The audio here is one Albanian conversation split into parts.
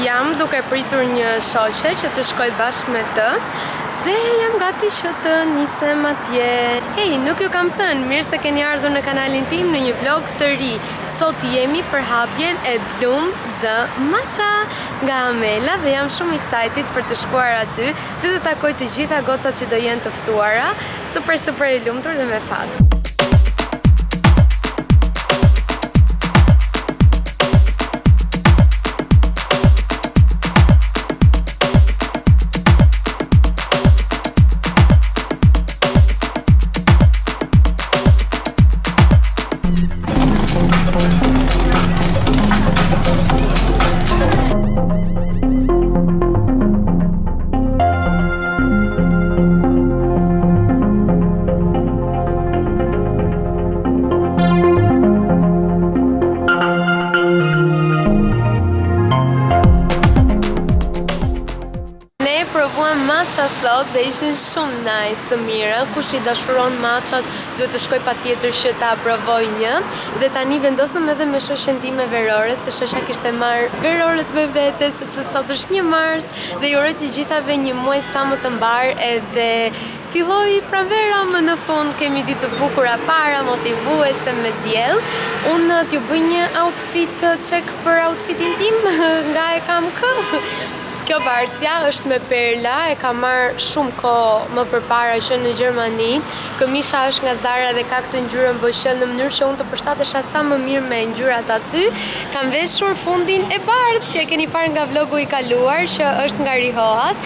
Jam duke pritur një shoqe që të shkoj bashkë me të dhe jam gati që të nisem atje. Hey, nuk ju kam thënë, mirë se keni ardhur në kanalin tim në një vlog të ri. Sot jemi për hapjen e Bloom the Matcha nga Amela dhe jam shumë excited për të shkuar aty dhe të takoj të gjitha gocat që do jenë të ftuara. Super e lumtur dhe me fat. Provuam matcha sot dhe ishin shumë nice, të mira. Kush i dashuron matchat duhet të shkoj patjetër që ta provoj një. Dhe tani vendosëm edhe me shoqen time Verore, se shoqja kishte marrë Veroret me vete sepse sot është 1 Mars dhe ju uroj të gjithave një muaj sa më të mbar edhe filloi pranvera më në fund, kemi ditë të bukura para, motivuese me diell. Unë t'ju bëj një outfit check për outfitin tim nga e kam kë. Kjo varsja është me perla, e ka marrë shumë kohë më përpara që në Gjermani. Këmisha është nga Zara dhe ka këtë ngjyrën boqel në mënyrë që unë të përshtatesha sa më mirë me ngjyrat aty. Kam veshur fundin e bardhë që e keni parë nga vlogu i kaluar, që është nga Rihoas.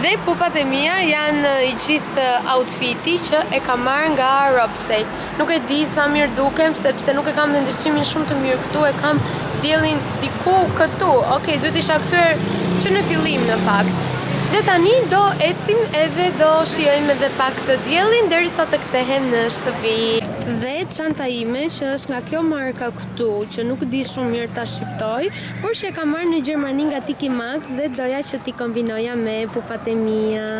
Dhe pupat e mia janë i gjithë outfiti që e kam marrë nga Robsey. Nuk e di sa mirë dukem sepse nuk e kam dhe ndriçimin shumë të mirë këtu, e kam diellin diku këtu. Okej, duhet isha kthyer që në fillim në fakt. Dhe tani do ecim edhe do shijojmë edhe pak të diellin derisa të kthehem në shtëpi. Dhe çanta ime që është nga kjo marka këtu, që nuk di shumë mirë ta shqiptoj, por që e kam marrë në Gjermani nga Tiki Max dhe doja që t'i kombinoja me pupat e mia.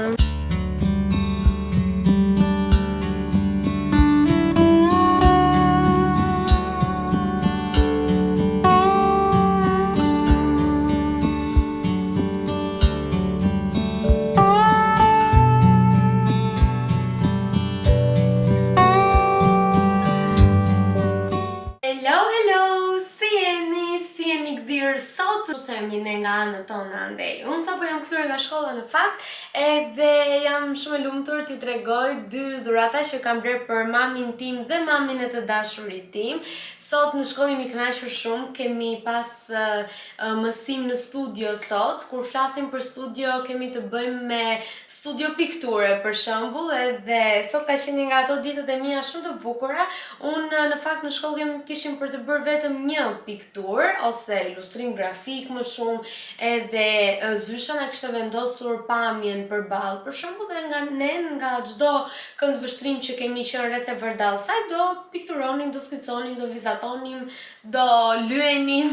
Sot të themi ne nga anët tonë andej. Unë sapo jam kthyer nga shkolla në fakt edhe jam shumë e lumtur t'i tregoj 2 dhurata që kam bler për mamin tim dhe mamin e të dashurit tim. Sot në shkollë jemi kënaqur shumë, kemi pas mësim në studio sot. Kur flasim për studio, kemi të bëjmë me studio pikture për shembull, edhe sot ka qenë nga ato ditët e mia shumë të bukura. Unë në fakt në shkollë kishim për të bërë vetëm një pikturë ose ilustrim grafik më shumë, edhe Zysha na kishte vendosur pamjen përballë. Për shembull, dhe nga çdo këndvështrim që kemi qenë rreth e vërdallsaj, do pikturonim, do skiconim, do vizatonim, do lyenim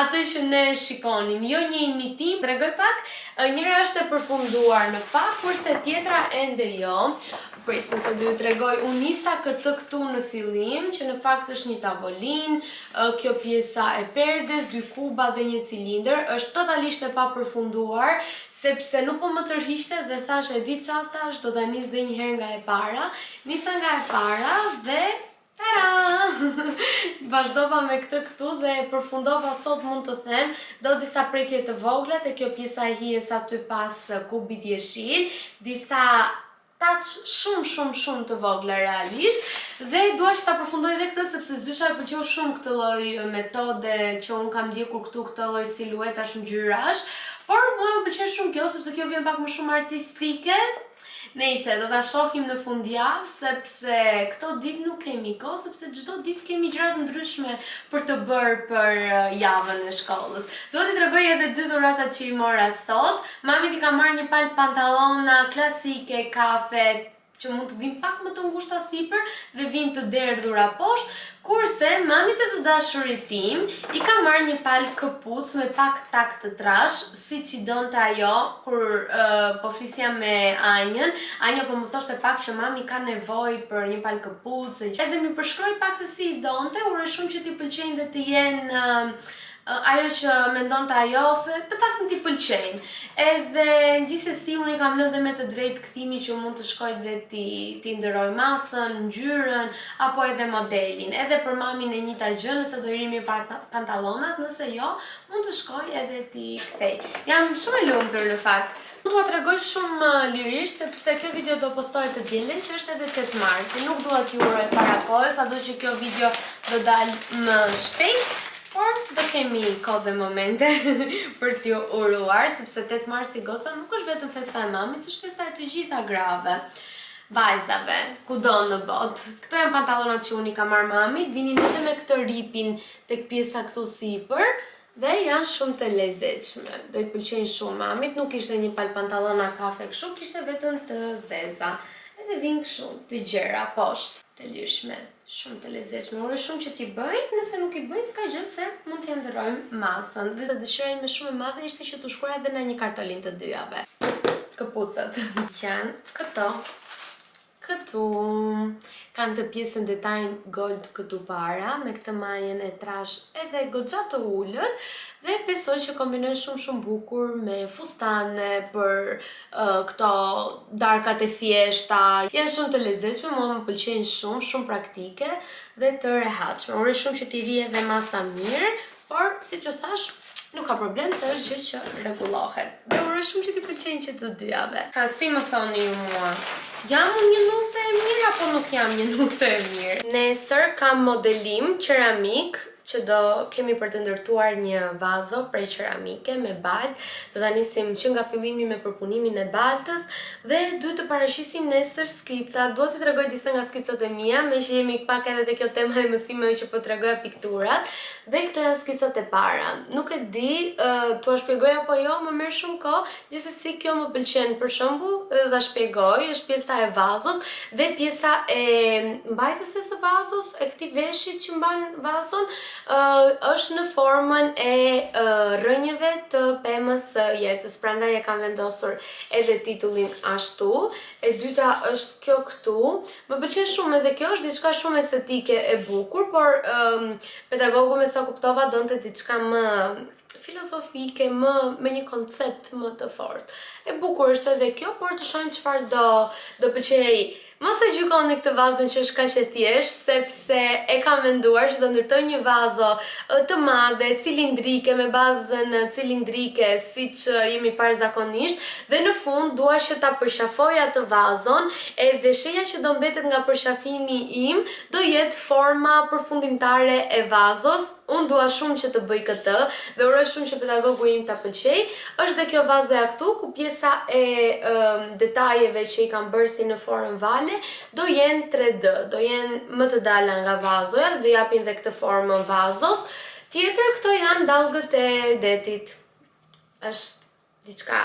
atë që ne shikonim. Jo një imitim, tregoj pak, njëra është e përfunduar në fakt, kurse tjetra ende jo. Prisën se do ju tregoj, unë nisa këtë këtu në fillim, që në fakt është një tavolinë, kjo pjesa e perdes, 2 kuba dhe një cilindër, është totalisht e pa përfunduar, sepse nuk po më tërhiqte dhe thash e di çfarë thash, do ta nis dhe një herë nga e para. Nisa nga e para dhe tara! Vazhdova me këtë këtu dhe përfundova sot, mund të them, do disa prekje të vogla te kjo pjesa e hijes aty pas kubit jeshil, disa touch shumë të vogla realisht, dhe dua që ta përfundoj edhe këtë sepse Zysha e pëlqeu shumë këtë lloj metode që un kam ndjekur këtu, këtë lloj siluetash ngjyrash, por mua më pëlqen shumë kjo sepse kjo vjen pak më shumë artistike. Nëse do ta shohim në fundjavë, sepse këto ditë nuk kemi kohë, sepse çdo ditë kemi gjëra të ndryshme për të bërë për javën e shkollës. Do t'i tregoj edhe 2 dhuratat që i mora sot. Mami i ka marrë një palë pantallona klasike kafe, që mund të vinë pak më të ngushta sipër dhe vinë të derdhura poshtë, kurse mamit e të dashurit tim i ka marrë një palë këpuc me pak tak të trash, siç i donte ajo kur po flisja me Anjën. Anja po më thoshte pak që mami ka nevojë për një palë këpuc, edhe më përshkroi pak se si i donte. Uroj shumë që t'i pëlqejnë dhe të jenë ajo që mendonte ajo se të paktën t'i pëlqejnë. Edhe gjithsesi unë i kam lënë dhe me të drejtë kthimi që mund të shkoj dhe ti ndërroj masën, ngjyrën apo edhe modelin. Edhe për mamin e njëjta gjë, nëse do i rimi pantallonat, nëse jo, mund të shkoj edhe ti kthej. Jam shumë e lumtur në fakt. Dua të tregoj shumë lirisht sepse kjo video do postohet të dielën që është edhe 8 marsi. Nuk dua t'ju uroj para kohës, sado që kjo video do dalë më shpejt, por do kemi kohë dhe momente për t'ju uruar, sepse 8 marsi goca nuk është vetëm festa e mamit, është festa e të gjitha grave. Vajzave, kudo në botë. Këto janë pantallonat që unë i kam marrë mamit, vinin edhe me këtë ripin tek pjesa këtu sipër. Dhe janë shumë të lezetshme, do i pëlqejnë shumë mamit, nuk ishte një palë pantallona kafe kështu, kishte vetëm të zeza. Edhe vinë kështu, të gjera poshtë, të lyshme, shumë të lezetshme. Uroj shumë që t'i bëjnë, nëse nuk i bëjnë s'ka gjë se mund t'ja ndërrojmë masën. Dhe të dëshiroj me shumë e madhe ishte që t'u shkruaj edhe në një kartolin të dyjave. Këpucët janë këto. Këtu kanë të pjesën detajn gold këtu para, me këtë majën e trash edhe goxha të ullët dhe besoj që kombinojnë shumë bukur me fustane për këto darkat e thjeshta. Janë shumë të lezetshme, mua më pëlqejnë shumë praktike dhe të rehatshme. Uroj shumë që t'i ri edhe masa mirë, por si që thash, nuk ka problem se është gjë që rregullohet. Dhe uroj shumë që t'i pëlqejnë që të dyjave. Si më thoni ju mua? Jam një nuse e mirë apo nuk jam një nuse e mirë? Nesër kam modelim ceramik që do kemi për të ndërtuar një vazo prej ceramike me balt. Do ta nisim që nga fillimi me përpunimin e baltës dhe duhet të parashisim nesër skica. Dua t'ju tregoj disa nga skicat e mia, me që jemi pak edhe te kjo tema e mësimeve që po t'regoja pikturat. Dhe këto janë skicat e para. Nuk e di, t'ua shpjegoj apo jo, më merr shumë kohë. Gjithsesi kjo më pëlqen. Për shembull, do ta shpjegoj, është pjesa e vazos dhe pjesa e mbajtëses së vazos, e këtij veshit që mban vazon. Është në formën e rrënjëve të pemës së jetës, prandaj e kam vendosur edhe titullin ashtu. E dyta është kjo këtu. Më pëlqen shumë edhe kjo, është diçka shumë estetike e bukur, por pedagogu me sa kuptova donte diçka më filozofike, me një koncept më të fortë. E bukur është edhe kjo, por të shohim çfarë do pëlqej. Mos e gjykoni këtë vazon që është kaq e thjeshtë, sepse e kam menduar që do ndërtoj një vazo të madhe, cilindrike, me bazën cilindrike, siç jemi parzakonisht, dhe në fund dua që ta përqafoj atë vazon, edhe shenja që do mbetet nga përqafimi im do jetë forma përfundimtare e vazos. Unë dua shumë që të bëj këtë dhe uroj shumë që pedagogu im ta pëlqej. Është dhe kjo vazoja këtu, ku pjesa e detajeve që i kam bërë si në formë vale do jenë 3D, do jenë më të dala nga vazoja, do japin dhe këtë formën vazos. Tjetër, këto janë dallgët e detit. Është diçka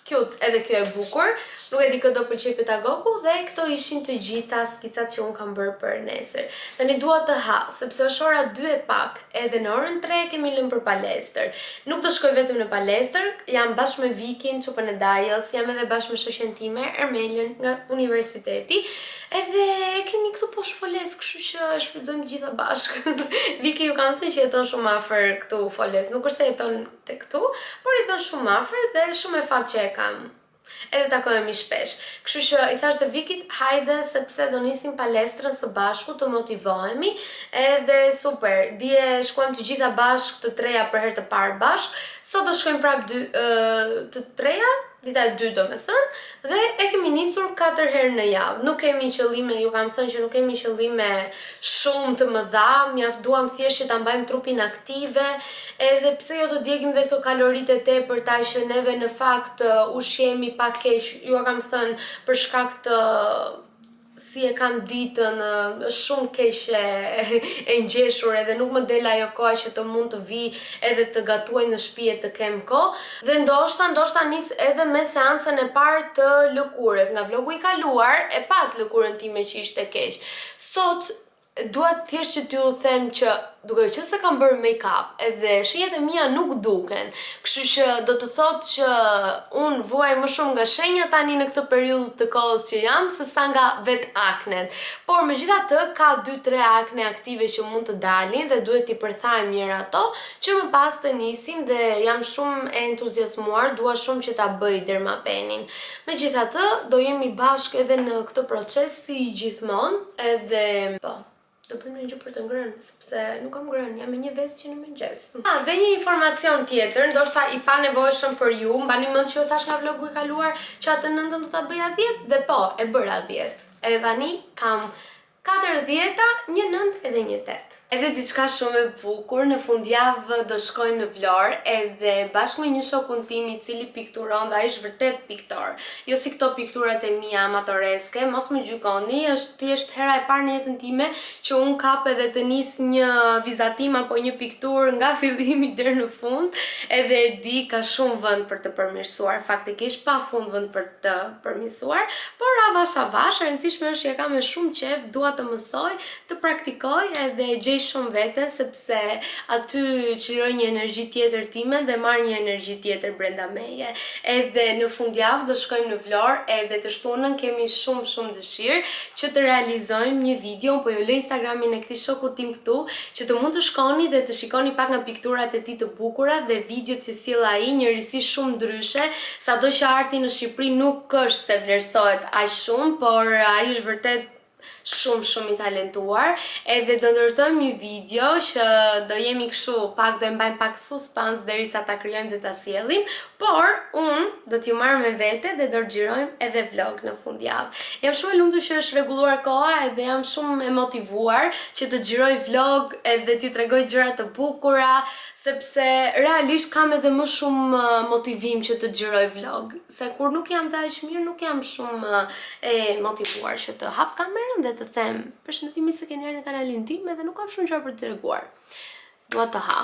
cute, edhe kjo e bukur. Nuk e di këtë do pëlqej pedagogu dhe këto ishin të gjitha skicat që unë kam bërë për nesër. Tani dua të ha, sepse është ora 2 e pak, edhe në orën 3 kemi lënë për palestër. Nuk do shkoj vetëm në palestër, jam bashkë me Vikin, Çupën e Dajës, jam edhe bashkë me shoqen time, Ermelën, nga universiteti. Edhe kemi këtu poshtë foles, kështu që e shfrytëzojmë gjitha bashkë. Viki ju kanë thënë që jeton shumë afër këtu foles, nuk është se jeton te këtu, por jeton shumë afër dhe shumë e fat që e kam. Edhe takohemi shpesh. Kështu që i thash të Vikit, hajde sepse do nisim palestrën së bashku, të motivohemi. Edhe super, dje shkuam të gjitha bashk, të treja për herë të parë bashk. Sot do shkojmë prapë të treja, dita e 2 do me thënë, dhe e kemi nisur 4 herë në javë. Nuk kemi qëllime, ju kam thënë që nuk kemi qëllime shumë të mëdha, duam thjesht që ta mbajmë trupin aktive, edhe pse jo të djegim dhe këto kaloritë e tepërta që neve në fakt ushqemi pak keq, ju kam thënë për shkak të si e kam ditën, shumë keq e ngjeshur edhe nuk më del ajo koha që të mund të vi edhe të gatuaj në shtëpi e të kem kohë. Dhe ndoshta nis edhe me seancën e parë të lëkurës. Nga vlogu i kaluar e pat lëkurën time që ishte keq. Sot duhet thjesht që t'ju them që duke që se kam bërë make-up edhe shenjat e mia nuk duken, kështu që do të thotë që unë vuaj më shumë nga shenjat tani në këtë periudhë të kohës që jam se sa nga vet aknet. Por megjithatë ka 2-3 akne aktive që mund të dalin dhe duhet t'i përthajmë mirë ato që më pas të nisim dhe jam shumë e entuziasmuar, dua shumë që ta bëj dermapenin. Megjithatë do jemi bashkë edhe në këtë proces si gjithmonë edhe po. Do bëjmë një gjë për të ngrënë, sepse nuk kam ngrënë, jam me një vezë që në mëngjes. Dhe një informacion tjetër, ndoshta i pa nevojshëm për ju, mbani mend që u thash nga vlogu i kaluar që atë 9 do ta bëja 10 dhe po, e bëra 10. Edhe tani kam 4 10, një 9 edhe një 8. Edhe diçka shumë e bukur, në fundjavë do shkoj në Vlorë edhe bashkë me një shokun tim i cili pikturon dhe ai është vërtet piktor. Jo si këto pikturat e mia amatoreske, mos më gjykoni, është thjesht hera e parë në jetën time që un kap edhe të nis një vizatim apo një pikturë nga fillimi deri në fund, edhe e di ka shumë vend për të përmirësuar, faktikisht pa fund vend për të përmirësuar, por avash, e rëndësishme është që e kam me shumë qejf, dua të mësoj, të praktikoj edhe gjej shumë veten sepse aty çliroj një energji tjetër time dhe marr një energji tjetër brenda meje. Edhe në fundjavë do shkojmë në Vlorë edhe të shtunën kemi shumë dëshirë që të realizojmë një video, po ju lë Instagramin e këtij shoku tim këtu, që të mund të shkoni dhe të shikoni pak nga pikturat e tij të bukura dhe videot që sill ai, një risi shumë ndryshe, sado që arti në Shqipëri nuk është se vlerësohet aq shumë, por ai është vërtet shumë i talentuar, edhe do ndërtojmë një video që do jemi kështu, pak do e mbajmë pak suspans derisa ta krijojmë dhe ta sjellim, por unë do t'ju marr me vete dhe do xhirojmë edhe vlog në fundjavë. Jam shumë e lumtur që është rregulluar koha edhe jam shumë e motivuar që të xhiroj vlog edhe t'ju tregoj gjëra të bukura, sepse realisht kam edhe më shumë motivim që të xhiroj vlog, se kur nuk jam dhe aq mirë nuk jam shumë e motivuar që të hap kamerën dhe të them përshëndetimi se keni ardhur në kanalin tim edhe nuk kam shumë gjëra për të treguar. Dua të ha.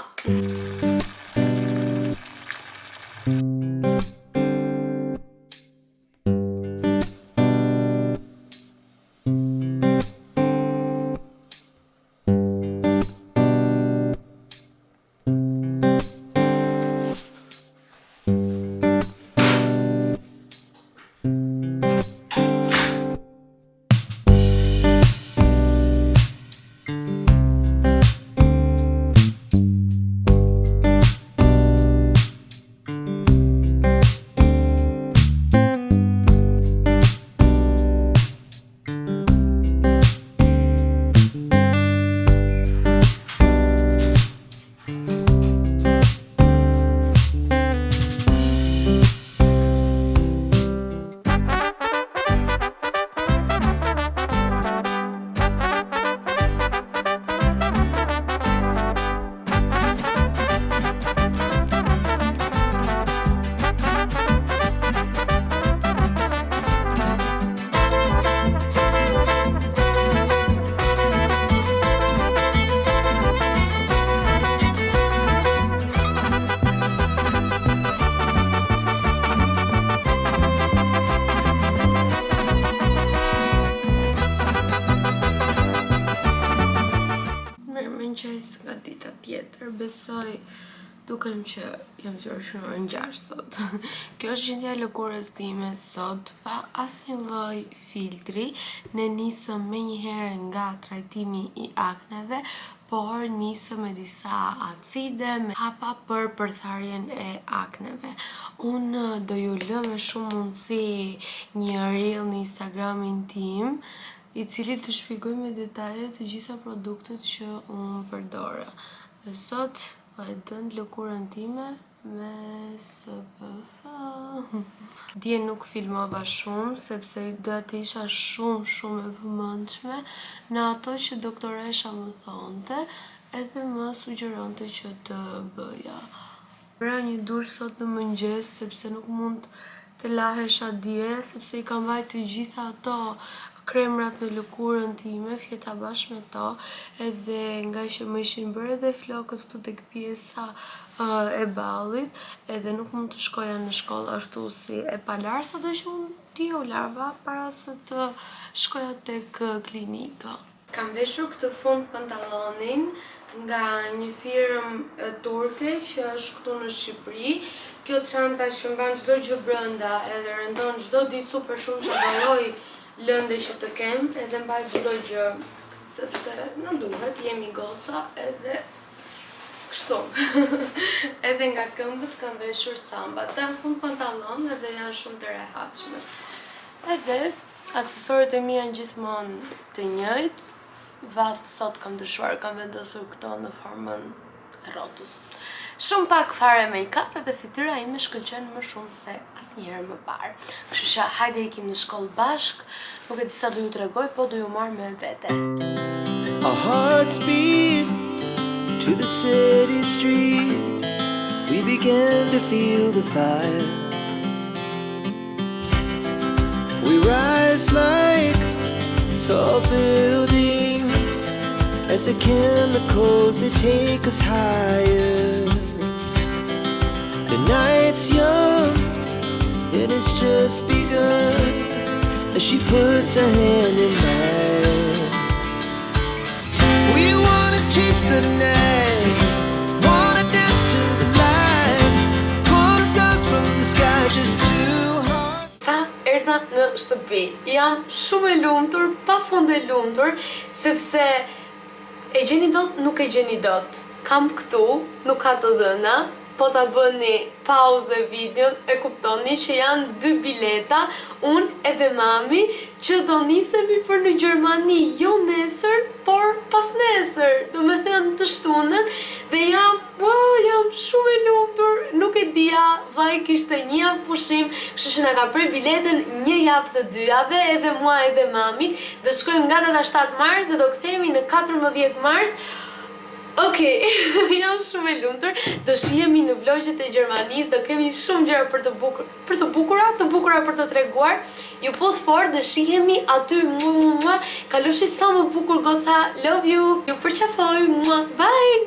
Nga dita tjetër, besoj dukem që jam zgjuar në orën 6 sot. Kjo është gjendja e lëkurës time sot, pa asnjë lloj filtri. Ne nisëm menjëherë nga trajtimi i akneve, por nisëm me disa acide, me hapa për përtharjen e akneve. Unë do ju lë me shumë mundësi një reel në Instagramin tim, i cili të shpjegoj me detaje të gjitha produktet që unë përdora. Dhe sot po e dënd lëkurën time me SPF. Dje nuk filmova shumë sepse doja të isha shumë e vëmendshme në ato që doktoresha më thonte edhe më sugjeronte që të bëja. Bëra një dush sot në mëngjes sepse nuk mund të lahesha dje sepse i kam vajt të gjitha ato kremrat në lëkurën time, fjeta bashkë me to, edhe nga që më ishin bërë edhe flokët këtu tek pjesa e ballit, edhe nuk mund të shkoja në shkollë ashtu si e palar, sado që unë t'i u larva para se të shkoja tek klinika. Kam veshur këtë fund pantalonin nga një firmë turke që është këtu në Shqipëri. Kjo çanta që mban çdo gjë brenda edhe rendon çdo ditë super shumë që valloj lënde që të kem edhe mbaj çdo gjë sepse në duhet, jemi goca edhe kështu. Edhe nga këmbët kam veshur samba. Ta në fund pantallon edhe janë shumë të rehatshme. Edhe aksesorët e mia janë gjithmonë të njëjtë. Vath sot kam ndryshuar, kam vendosur këto në formën rrotus. Shumë pak fare make-up edhe fytyra ime shkëlqen më shumë se asnjëherë më parë. Kështu që hajde ikim në shkollë bashk, nuk e di sa do ju tregoj, po do ju marr me vete. Our hearts beat to the city streets. We began to feel the fire. We rise like tall buildings as the chemicals they take us higher. The night's young and it's just begun as she puts her hand in mine. We wanna chase the night, wanna dance to the light, pull the stars from the sky, just two hearts. Sa erdha në shtëpi, jam shumë e lumtur, pafund e lumtur, sepse e gjeni dot, nuk e gjeni dot. Kam këtu, nuk ka të dhëna, po ta bëni pauzë videon, e kuptoni që janë 2 bileta, unë edhe mami, që do nisemi për në Gjermani, jo nesër, por pas nesër, do me thënë të shtunën, dhe jam shumë e lumtur, nuk e dija, vaj kishte një javë pushim, kështu që na ka prej biletën një javë të 2 javë, edhe mua edhe mamit, do shkojmë nga data 7 mars dhe do kthehemi në 14 mars. Okej, jam shumë e lumtur, do shihemi në vlogjet e Gjermanisë, do kemi shumë gjëra për të bukura për të treguar. Ju puth fort, do shihemi aty. Kaloshi sa më bukur goca. Love you. Ju përqafoj. Bye.